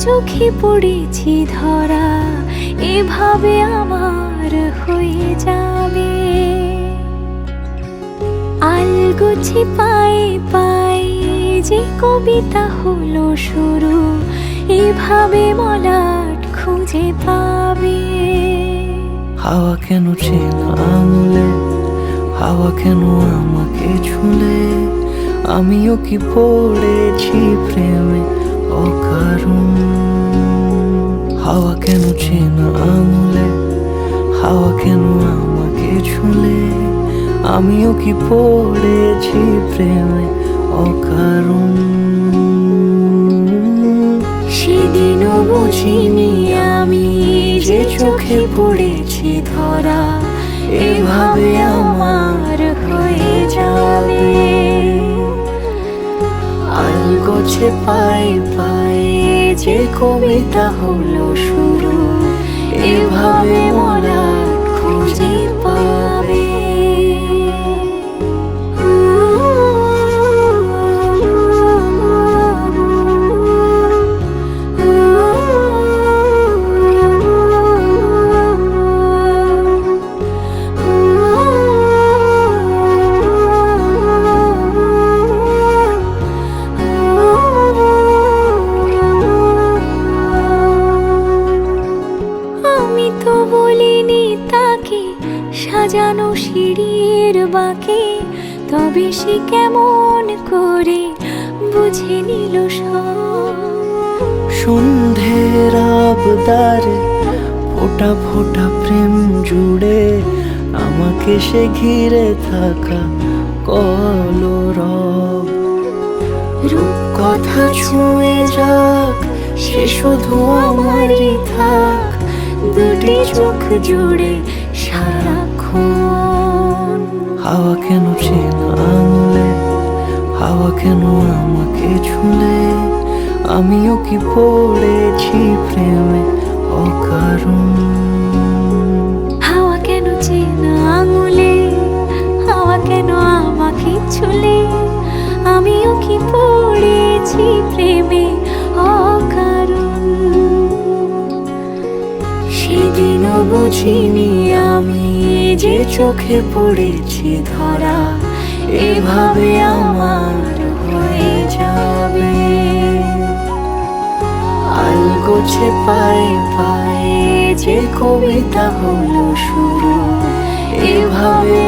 চোখে পড়েছি ধরা, এভাবে আমার হয়ে যাবে। আলগোছে পায়ে পায়ে যে কবিতা হলো শুরু, এভাবে মলাট খুঁজে পাবে। হাওয়া কেন চেনা আঙুলে, হাওয়া কেন আমাকে ছুলে, আমিও কি পড়েছি প্রেমে অকারণ। হাওয়া কেন চেনা আঙুলে, হাওয়া কেন আমাকে ছুলে, আমিও কি পড়েছি প্রেমে অকারণ। সেদিনও বুঝিনি আমি যে চোখে পড়েছি ধরা, এভাবে আমার হয়ে যাবে। আলগোছে পায়ে পায়ে যে কবিতা হলো শুরু, এভাবে মলাট খুঁজে পাবে। আমি তো বলিনি তাকে সাজানো সিঁড়ির বাঁকে, তবে সে কেমন করে বুঝে নিল সব। সন্ধ্যের আবদারে ফোটা ফোটা প্রেম জুড়ে, আমাকে সে ঘিরে থাকা কলরব। রূপকথা ছুঁয়ে যাক, সে শুধু আমারই থাক, দুটি চোখ জুড়ে সারাক্ষণ। হাওয়া কেন চেনা আঙুলে, হাওয়া কেন আমাকে ছুলে, আমিও কি পড়েছি প্রেমে অকারণ। হাওয়া কেন চেনা আঙুলে, হাওয়া কেন আমাকে ছুলে, আমিও কি পড়েছি প্রেমে অকারণ। সেদিনও বুঝিনি আমি যে চোখে পড়েছি ধরা, এভাবে আমার হয়ে যাবে। আলগোছে পায়ে পায়ে যে কবিতা হলো শুরু, এভাবে